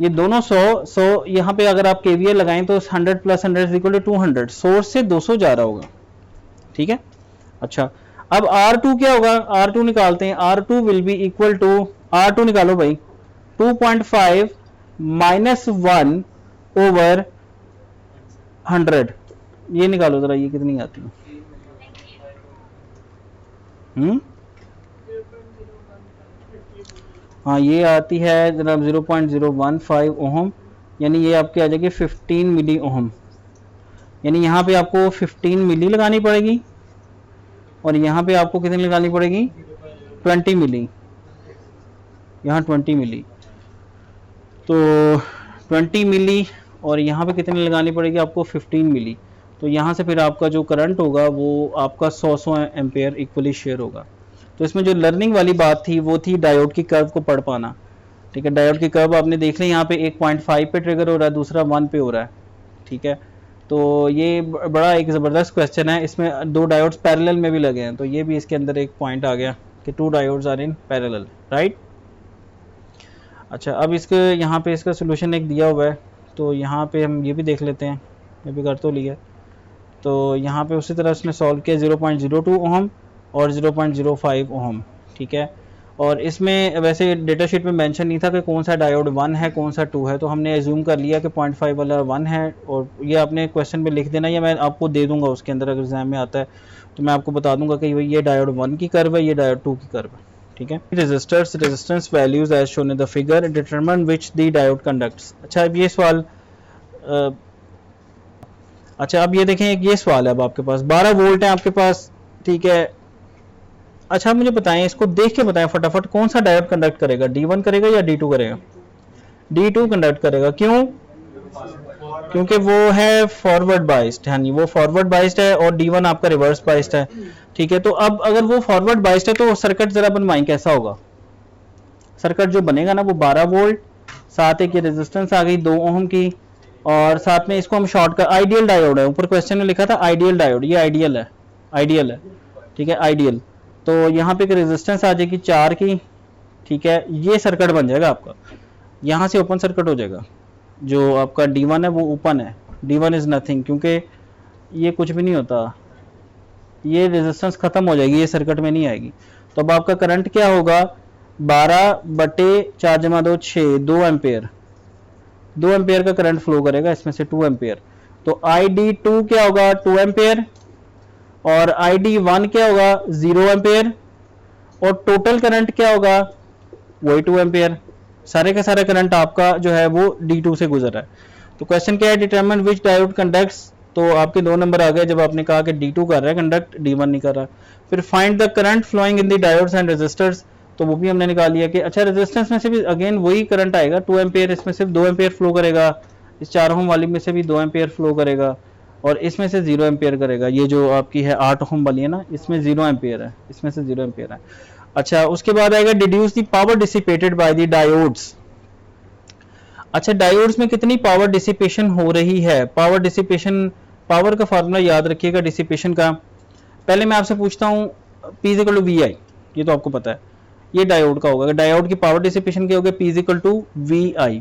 ये दोनों 100 यहाँ पे अगर आप KVL लगाएं तो 100 plus 100 is equal to 200, source से 200 जा रहा होगा। ठीक है, अच्छा अब R2 क्या होगा? R2 निकालते हैं। R2 will be equal to, R2 निकालो भाई, 2.5 माइनस 1 ओवर 100, ये निकालो जरा, ये कितनी आती है? हाँ ये आती है जनाब 0.015 ओहम, यानी ये आपके आ जाएगी 15 मिली ओहम, यानी यहाँ पे आपको 15 मिली लगानी पड़ेगी, और यहाँ पे आपको कितनी लगानी पड़ेगी? 20 मिली, यहाँ 20 मिली, तो 20 मिली, और यहाँ पे कितनी लगानी पड़ेगी आपको? 15 मिली। तो यहाँ से फिर आपका जो करंट होगा वो आपका 100 एम्पेयर इक्वली शेयर होगा। तो इसमें जो लर्निंग वाली बात थी वो थी डायोड की कर्व को पढ़ पाना। ठीक है, डायोड की कर्व आपने देख ली, यहाँ पे 1.5 पे ट्रिगर हो रहा है, दूसरा 1 पे हो रहा है। ठीक है, तो ये बड़ा एक ज़बरदस्त क्वेश्चन है, इसमें 2 डायोड्स पैरेलल में भी लगे हैं, तो ये भी इसके अंदर एक पॉइंट आ गया। कि 2 diodes are in parallel, right. अच्छा, अब इसके यहाँ पे इसका सोल्यूशन एक दिया हुआ है, तो यहाँ पे हम ये भी देख लेते हैं, ये भी कर तो लिया। तो यहाँ पे उसी तरह उसने सॉल्व किया 0.02 ओहम और 0.05 ओहम, ठीक है। और इसमें वैसे डेटा शीट में मेंशन नहीं था कि कौन सा डायोड 1 है कौन सा 2 है, तो हमने एज्यूम कर लिया कि 0.5 वाला 1 है, और ये आपने क्वेश्चन पे लिख देना, या मैं आपको दे दूंगा उसके अंदर अगर एग्जाम में आता है तो मैं आपको बता दूंगा कि भाई ये डायोड 1 की कर्व है, ये डायोड 2 की कर्व है, ठीक है। Resistance values as shown in the figure determine which the diode conducts. अच्छा, अब ये सवाल अच्छा अब ये देखें, एक ये सवाल है, अब आपके पास 12 वोल्ट है आपके पास, ठीक है। अच्छा, मुझे बताएं, इसको देख के बताएं फटाफट, कौन सा डायोड कंडक्ट करेगा, D1 करेगा या D2 करेगा? D2 कंडक्ट करेगा, क्यों? क्योंकि वो है फॉरवर्ड बाइस्ड, हाँ जी, वो फॉरवर्ड बाइस्ड है और D1 आपका रिवर्स बाइस्ड है, ठीक है। तो अब अगर वो फॉरवर्ड बाइस्ड है तो सर्किट जरा बनवाएं, कैसा होगा सर्किट जो बनेगा ना, वो 12 वोल्ट, साथ एक ये रेजिस्टेंस आ गई 2 ओम की, और साथ में इसको हम शॉर्ट का आइडियल डायोड है, ऊपर क्वेश्चन में लिखा था आइडियल डायोड, ये आइडियल है, आइडियल है, ठीक है, आइडियल। तो यहाँ पे एक रेजिस्टेंस आ जाएगी 4 की, ठीक है, ये सर्किट बन जाएगा आपका, यहाँ से ओपन सर्किट हो जाएगा, जो आपका D1 है वो ओपन है, D1 इज नथिंग, क्योंकि ये कुछ भी नहीं होता, ये रेजिस्टेंस खत्म हो जाएगी, ये सर्किट में नहीं आएगी। तो अब आपका करंट क्या होगा, 12/4 जमा 2 6, 2 एम्पेयर, 2 एम्पेयर का करंट फ्लो करेगा, इसमें से 2 एम्पेयर। तो ID2 क्या होगा, 2 एम्पेयर, और ID1 क्या होगा, 0 एम्पेयर, और टोटल करंट क्या होगा, वही 2 एम्पेयर। सारे का सारा करंट आपका जो है वो D2 से गुजर रहा है। तो क्वेश्चन क्या है, डिटरमाइन व्हिच डायोड कंडक्ट्स, तो आपके 2 नंबर आ गए जब आपने कहा कि D2 कर रहा है कंडक्ट, D1 नहीं कर रहा। फिर find the current flowing in the diodes and resistors, तो वो भी हमने निकाल लिया कि अच्छा रेजिस्टेंस में से भी अगेन वही करंट आएगा 2 एम्पेयर, इसमें सिर्फ 2 एम्पेयर फ्लो करेगा, इस 4 ओम वाली में से भी 2 एम्पेयर फ्लो करेगा, और इसमें से 0 एम्पेयर करेगा, ये जो आपकी है 8 ओम वाली है ना, इसमें 0 एम्पेयर है, इसमें से 0 एम्पेयर है। अच्छा, उसके बाद आएगा deduce the power dissipated by the diodes. अच्छा, डायोड्स में कितनी पावर डिसिपेशन हो रही है, पावर डिसिपेशन, पावर का फार्मूला याद रखिएगा डिसिपेशन का। पहले मैं आपसे पूछता हूँ P = VI, ये तो आपको पता है, ये डायोड का होगा, डायोड की पावर डिसिपेशन क्या होगा, P = VI।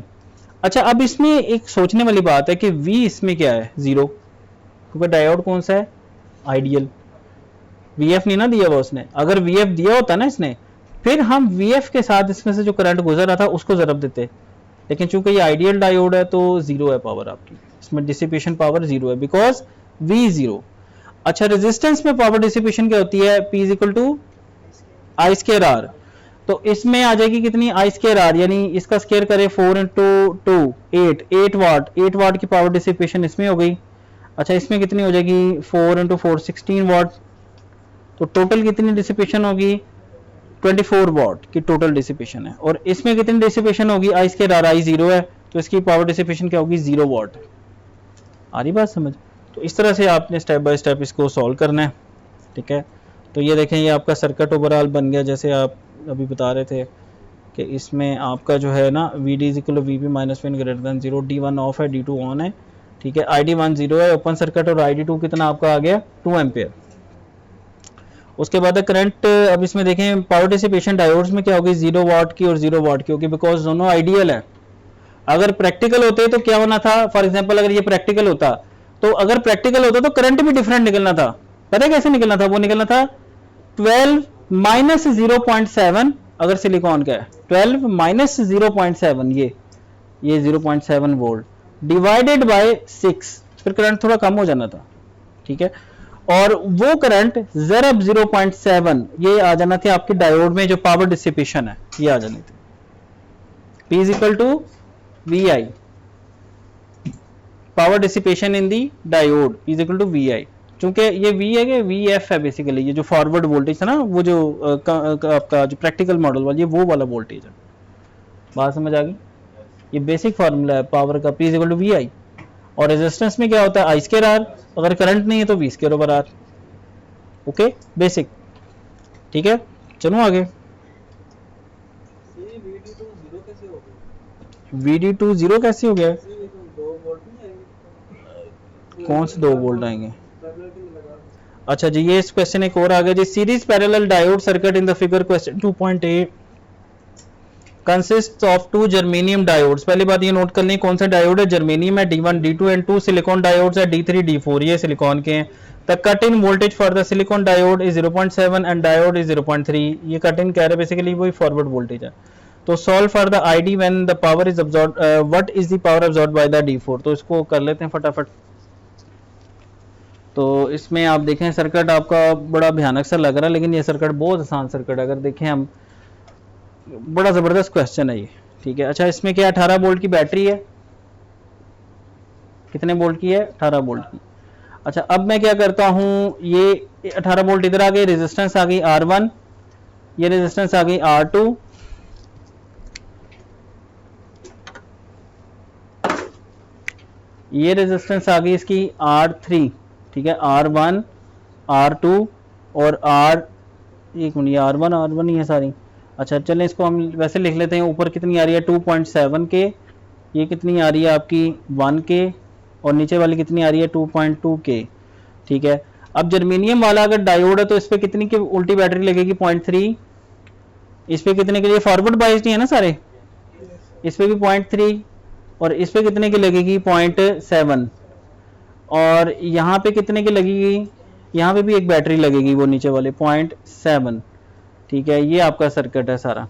अच्छा, अब इसमें एक सोचने वाली बात है कि V इसमें क्या है, 0, क्योंकि डायोड कौन सा है, आइडियल, VF नहीं ना दिया हुआ उसने, अगर VF दिया होता ना इसने, फिर हम VF के साथ इसमें से जो करंट गुजर रहा था उसको जरब देते, लेकिन चूंकि ये आइडियल डायोड है तो 0 है पावर आपकी, इसमें डिसिपेशन पावर 0 है, बिकॉज V 0। अच्छा, रेजिस्टेंस में पावर डिसिपेशन क्या होती है, P = I²R, तो इसमें आ जाएगी कितनी, I²R, यानी इसका स्क्वायर करें 4 × 2 8 वाट, 8 वाट की पावर डिसिपेशन इसमें हो गई। अच्छा, इसमें कितनी हो जाएगी, 4 × 4 16 वाट, तो टोटल कितनी डिसिपेशन होगी, 24 वाट की टोटल डिसिपेशन है। और इसमें कितनी डिसिपेशन होगी, I²R, I 0 है, तो इसकी पावर डिसिपेशन क्या होगी, 0 वाट। आ रही बात समझ? तो इस तरह से आपने स्टेप बाय स्टेप इसको सॉल्व करना है, ठीक है। तो ये देखें, ये आपका सर्किट ओवरऑल बन गया, जैसे आप अभी बता रहे थे कि इसमें आपका जो है ना VD = VP - 1 > 0, D1 ऑफ है, D2 ऑन है, ठीक है, ID1 0 है, ओपन सर्किट, और ID2 कितना आपका आ गया, 2 एम्पेयर। उसके बाद करंट, अब इसमें देखें पावर डिसिपेशन डायोड्स में क्या होगी, 0 वाट की और 0 वाट की होगी, बिकॉज दोनों आइडियल है। अगर प्रैक्टिकल होते तो क्या होना था, फॉर एग्जांपल अगर ये प्रैक्टिकल होता, तो अगर प्रैक्टिकल होता तो करंट भी डिफरेंट निकलना था, पता है कैसे निकलना था, वो निकलना था 12 - 0.7, अगर सिलिकॉन का है 12 - 0.7, ये 0.7 वोल्ट डिवाइडेड बाय 6, फिर करंट थोड़ा कम हो जाना था, ठीक है। और वो करंट जरब 0.7 ये आ जाना था आपके डायोड में, जो पावर डिसिपेशन है ये आ जानी थी, P = VI, power dissipation in the diode, P = VI, चूंकि ये V है कि VF है बेसिकली, ये जो फॉरवर्ड वोल्टेज है ना, वो जो आपका जो प्रैक्टिकल मॉडल वाली, वो वाला वोल्टेज है। बात समझ आ गई? ये बेसिक फार्मूला है पावर का, P = VI। और रेजिस्टेंस में क्या होता है, I²R, अगर करंट नहीं है तो V²/R। ओके, बेसिक, ठीक है। चलो आगे, VD2 0 कैसे हो गया, कौन से 2 वोल्ट आएंगे, अच्छा जी, ये इस क्वेश्चन एक और आ गया जी, series parallel diode circuit in the figure question 2.8 consist of two germanium diodes. पहली बात ये नोट कर लें कौन सा डायोड है, जर्मेनियम है, D1 D2 and to silicon diodes है D3 D4, ये सिलिकॉन के हैं। The cut in voltage for the silicon diode is 0.7 and diode is 0.3। ये कट इन कह रहे हैं बेसिकली वही फॉरवर्ड वोल्टेज है। तो solve for the ID when the power is absorb, what is the power absorb by the D4। तो इसको कर लेते हैं फटाफट। तो इसमें आप देखें सर्किट आपका बड़ा भयानक सा लग रहा है, लेकिन ये सर्किट बहुत आसान सर्किट है। अगर देखें हम, बड़ा ज़बरदस्त क्वेश्चन है ये, ठीक है। अच्छा, इसमें क्या 18 वोल्ट की बैटरी है, कितने वोल्ट की है, 18 वोल्ट की। अच्छा, अब मैं क्या करता हूँ, ये 18 वोल्ट इधर आ गई, रेजिस्टेंस आ गई R1, ये रेजिस्टेंस आ गई R2, ये रेजिस्टेंस आ गई इसकी R3, ठीक है, R1 R2 और एक मिनट, R1 ही है सारी। अच्छा चलें, इसको हम वैसे लिख लेते हैं। ऊपर कितनी आ रही है 2.7 के, ये कितनी आ रही है आपकी 1 के, और नीचे वाली कितनी आ रही है 2.2 के, ठीक है। अब जर्मेनियम वाला अगर डायोड है तो इस पर कितनी की उल्टी बैटरी लगेगी 0.3, इस पे कितने के लिए फॉरवर्ड बाइस्ड है ना सारे, इस पे भी 0.3, और इस पे कितने की लगेगी 0.7, और यहाँ पे कितने की लगेगी, यहाँ पे भी एक बैटरी लगेगी वो नीचे वाले 0.7, ठीक है। ये आपका सर्किट है सारा,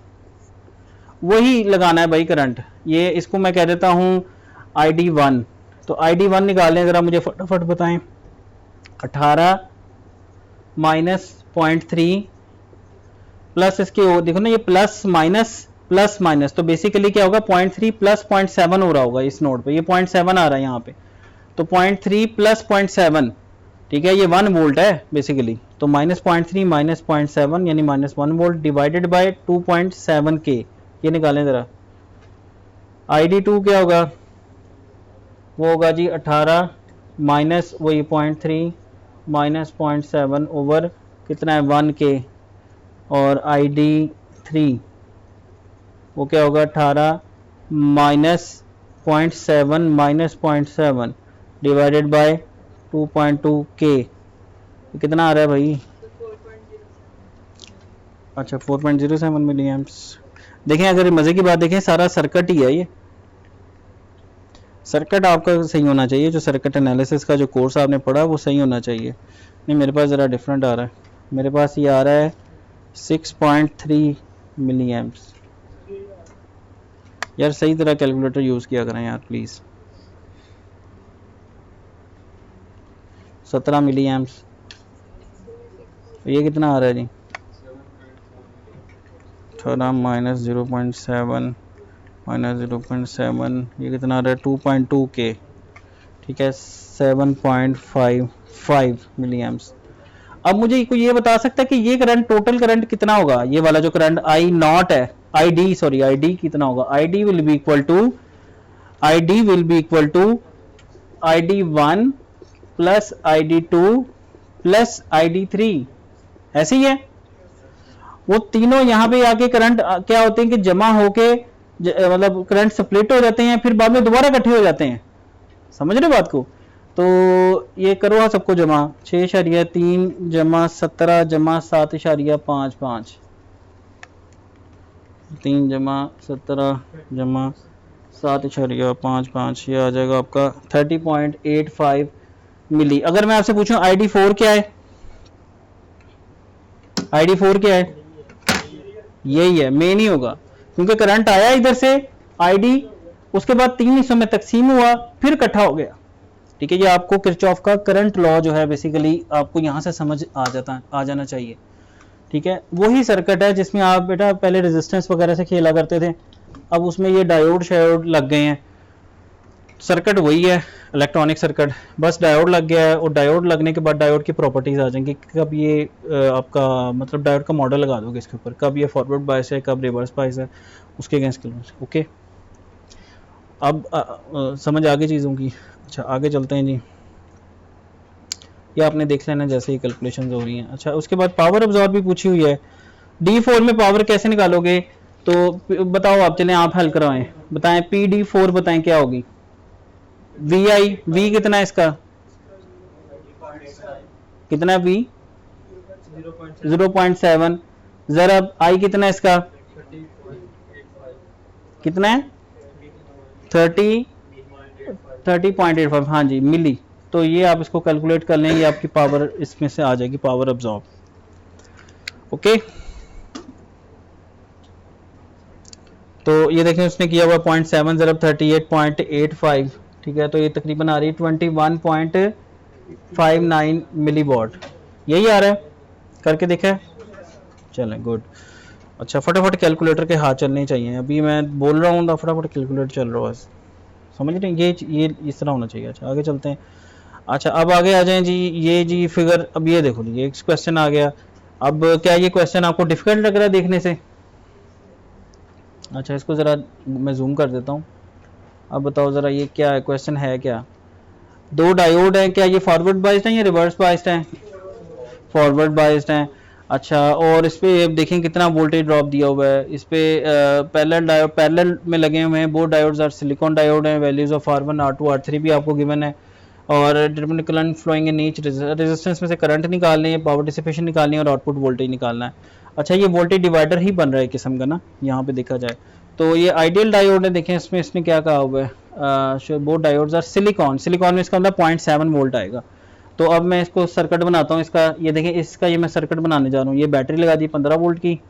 वही लगाना है भाई करंट। ये इसको मैं कह देता हूँ ID1। तो ID1 निकालें जरा, मुझे फटाफट बताएं। 18 माइनस 0.3 प्लस इसके, देखो ना ये प्लस माइनस, तो बेसिकली क्या होगा 0.3 प्लस 0.7 हो रहा होगा इस नोड पे, ये 0.7 आ रहा है यहाँ पे, तो 0.3 प्लस 0.7, ठीक है, ये 1 वोल्ट है बेसिकली। तो -0.3 माइनस 0.7 यानी -1 वोल्ट डिवाइडेड बाय 2.7 के, ये निकालें जरा। ID2 क्या होगा, वो होगा जी 18 माइनस वही 0.3 माइनस 0.7 ओवर कितना है 1 के, और ID3 वो क्या होगा 18 माइनस 0.7 माइनस 0.7 डिवाइडेड बाय 2.2 के, कितना आ रहा है भाई, अच्छा 4.07 मिली एम्प्स। देखें, अगर मजे की बात देखें, सारा सर्किट ही है ये, सर्किट आपका सही होना चाहिए। जो सर्किट एनालिसिस का जो कोर्स आपने पढ़ा वो सही होना चाहिए। नहीं, मेरे पास ज़रा डिफरेंट आ रहा है, मेरे पास ये आ रहा है 6.3 मिली एम्प्स। यार सही तरह कैलकुलेटर यूज़ किया करें यार प्लीज़। 17 मिली एम्प्स, ये कितना आ रहा है जी 18 माइनस 0.7 माइनस 0.7, ये कितना आ रहा है 2.2 के, ठीक है, 7.55 मिली एम्प्स। अब मुझे कोई ये बता सकता है कि ये करंट, टोटल करंट कितना होगा, ये वाला जो करंट आई नॉट है, ID कितना होगा, ID will be equal to ID1 plus ID2 plus ID3, ऐसे ही है। वो तीनों यहाँ पे आके करंट क्या होते हैं कि जमा होके मतलब करंट स्प्लिट हो जाते हैं, फिर बाद में दोबारा इकट्ठे हो जाते हैं, समझ रहे बात को। तो ये करो हाँ सबको जमा, 6.3 जमा 17 जमा 7.55, 3 जमा 17 जमा 7.55, ये आ जाएगा आपका 30.85 मिली। अगर मैं आपसे पूछूं ID4 क्या है, ID4 क्या है, यही है, मेन ही होगा, क्योंकि करंट आया इधर से ID, उसके बाद 3 हिस्सों में तकसीम हुआ, फिर इकट्ठा हो गया, ठीक है। ये आपको किरचॉफ का करंट लॉ जो है बेसिकली आपको यहाँ से समझ आ जाना चाहिए, ठीक है। वही सर्किट है जिसमें आप बेटा पहले रेजिस्टेंस वगैरह से खेला करते थे, अब उसमें ये डायोड शायोड लग गए हैं। सर्किट वही है, इलेक्ट्रॉनिक सर्किट, बस डायोड लग गया है, और डायोड लगने के बाद डायोड की प्रॉपर्टीज आ जाएंगी। कब ये आपका मतलब डायोड का मॉडल लगा दोगे इसके ऊपर, कब ये फॉरवर्ड बायस है, कब रिवर्स बायस है, उसके अगेंस्ट ओके। अब समझ आ गई चीज़ों की। अच्छा आगे चलते हैं जी, ये आपने देख लेना जैसे ही कैलकुलेशन हो रही हैं। अच्छा उसके बाद पावर अब्जॉर्ब भी पूछी हुई है, D4 में पावर कैसे निकालोगे, तो बताओ आप, चलें आप हल करवाएं, बताएं PD4 बताएं क्या होगी, VI, V कितना है इसका कितना V 0.7, जरा I कितना है इसका, कितना है 30.85, हाँ जी मिली। तो ये आप इसको कैलकुलेट कर लें, ये आपकी पावर इसमें से आ जाएगी, पावर अब्जॉर्ब। ओके, तो ये देखें उसने किया हुआ 0.7 ज़रब 38.85, ठीक है, तो ये तकरीबन आ रही है 21.59 मिली वॉट, यही आ रहा है, करके देखा है। चलें गुड। अच्छा फटाफट कैलकुलेटर के हाथ चलने चाहिए, अभी मैं बोल रहा हूँ तो फटाफट कैलकुलेटर चल रहा है, समझ रहे हैं, ये इस तरह होना चाहिए। अच्छा आगे चलते हैं। अच्छा अब आगे आ जाएं जी, ये जी फिगर, अब ये देखो जी, एक क्वेश्चन आ गया। अब क्या ये क्वेश्चन आपको डिफिकल्ट लग रहा है देखने से? अच्छा इसको ज़रा मैं जूम कर देता हूँ। अब बताओ ज़रा ये क्या है, क्वेश्चन है क्या? दो डायोड हैं, क्या ये फॉरवर्ड बाइस्ड हैं या रिवर्स बाइस्ड हैं? फॉरवर्ड बाइस्ड हैं। अच्छा, और इस पे देखें कितना वोल्टेज ड्रॉप दिया हुआ है। इस पे पैरेलल डायोड, पैरेलल में लगे हुए हैं, both diodes are silicon diode हैं। Values of R1 R2 R3 भी आपको गिवन है, और determine current flowing in each resistance में से करंट निकालनी है, पावर डिसिपेशन निकालनी है और आउटपुट वोल्टेज निकालना है। अच्छा ये वोल्टेज डिवाइडर ही बन रहा है किस्म का ना, यहाँ पे देखा जाए तो ये आइडियल डायोड है। देखें इसमें इसने क्या कहा हुआ है, both diodes are silicon, silicon में इसका अंदर 0.7 वोल्ट आएगा। तो अब मैं इसको सर्किट बनाता हूँ इसका, ये देखें इसका ये मैं सर्किट बनाने जा रहा हूँ। ये बैटरी लगा दी 15 वोल्ट की,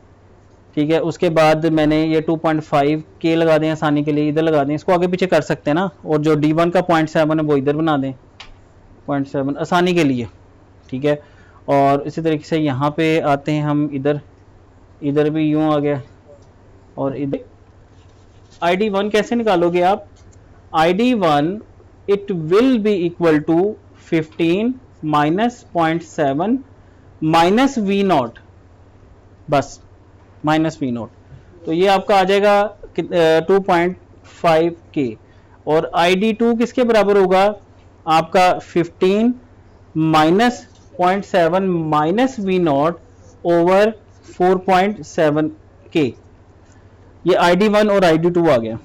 ठीक है। उसके बाद मैंने ये 2.5 के लगा दें आसानी के लिए, इधर लगा दें, इसको आगे पीछे कर सकते हैं ना, और जो D1 का 0.7 है वो इधर बना दें 0.7 आसानी के लिए, ठीक है। और इसी तरीके से यहाँ पे आते हैं हम, इधर इधर भी यूँ आ गया, और इधर ID1 कैसे निकालोगे आप? ID1 it will be equal to 15 minus 0.7 minus V0, बस माइनस V0, तो ये आपका आ जाएगा 2.5 के। और ID2 किसके बराबर होगा आपका? 15 माइनस 0.7 माइनस V0 ओवर 4.7 के। ये ID1 और ID2 आ गया।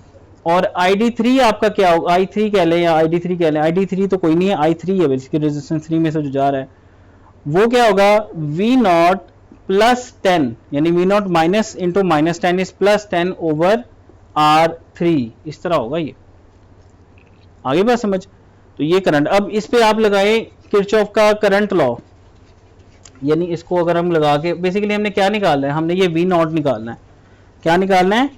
और ID3 आपका क्या होगा? I3 कह लें या ID3 कह लें, ID3 तो कोई नहीं है, I3 है बेसिकली, रेजिस्टेंस 3 में से जो जा रहा है वो क्या होगा? V0 प्लस 10, यानी V0 minus into minus 10 is plus 10 over R3, इस तरह होगा ये। आगे बात समझ? तो ये करंट, अब इस पे आप लगाए किरचॉफ का करंट लॉ, यानी इसको अगर हम लगा के, बेसिकली हमने क्या निकालना है? हमने ये V0 निकालना है। क्या निकालना है?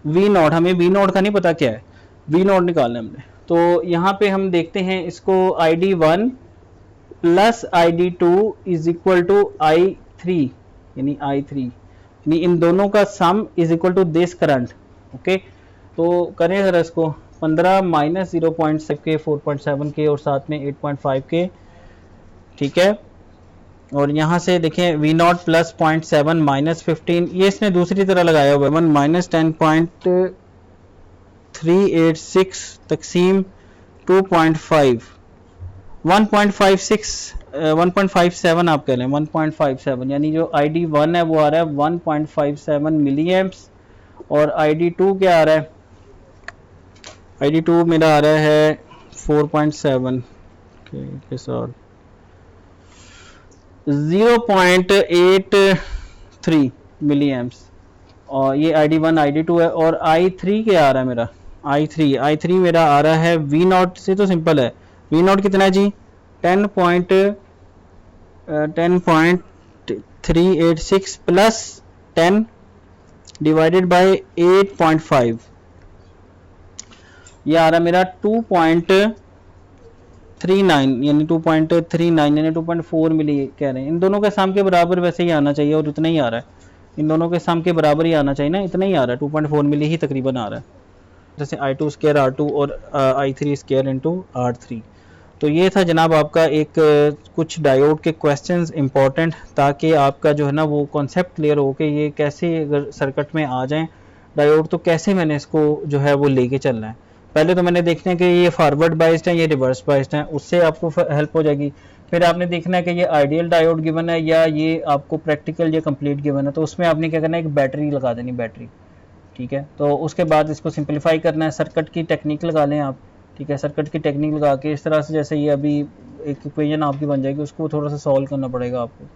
V0। हमें V0 का नहीं पता क्या है, V0 निकालना है हमने। तो यहाँ पे हम देखते हैं इसको, ID1 plus ID2 is equal to I3, यानी I3, यानी इन दोनों का sum is equal to this current. Okay, तो करें जरा इसको, 15 माइनस 0.7 के 4.7 के और साथ में 8.5 के, ठीक है। और यहाँ से देखें V0 प्लस 0.7 माइनस 15, ये इसने दूसरी तरह लगाया हुआ है, 1 माइनस 10.386 तकसीम 2.5, 1.56 1.57 आप कह लें, 1.57, यानी जो ID1 है वो आ रहा है 1.57 मिली एम्प्स, और ID2 क्या आ रहा है? ID2 मेरा आ रहा है 4.7 के साथ 0.83 मिली एम्प्स, और ये ID1 ID2 है। और I3 क्या आ रहा है मेरा? I3 मेरा आ रहा है V0 से, तो सिंपल है, V0 कितना है जी? 10.386 प्लस 10 डिवाइडेड बाय 8.5, ये आ रहा है मेरा 2.39, यानी 2.39 यानी 2.4 मिली कह रहे हैं। इन दोनों के सम के बराबर वैसे ही आना चाहिए, और इतना ही आ रहा है, इन दोनों के सम के बराबर ही आना चाहिए ना, इतना ही आ रहा है, 2.4 मिली ही तकरीबन आ रहा है, जैसे I2 स्क्वायर R2 और I3 स्क्वायर इंटू R3। तो ये था जनाब आपका एक कुछ डायोड के क्वेश्चंस इंपॉर्टेंट, ताकि आपका जो है ना वो कॉन्सेप्ट क्लियर हो कि ये कैसे अगर सर्किट में आ जाएं डायोड, तो कैसे मैंने इसको जो है वो लेके चलना है। पहले तो मैंने देखना है कि ये फॉरवर्ड बाइस्ड है, ये रिवर्स बाइस्ड है, उससे आपको हेल्प हो जाएगी। फिर आपने देखना है कि ये आइडियल डायोड गिवन है या ये आपको प्रैक्टिकल या कंप्लीट गिवन है, तो उसमें आपने क्या करना है? एक बैटरी लगा देनी, बैटरी, ठीक है। तो उसके बाद इसको सिंपलीफाई करना है, सर्किट की टेक्निक लगा लें आप, ठीक है। सर्किट की टेक्निक लगा के इस तरह से, जैसे ये अभी एक इक्वेशन आपकी बन जाएगी, उसको थोड़ा सा सॉल्व करना पड़ेगा आपको।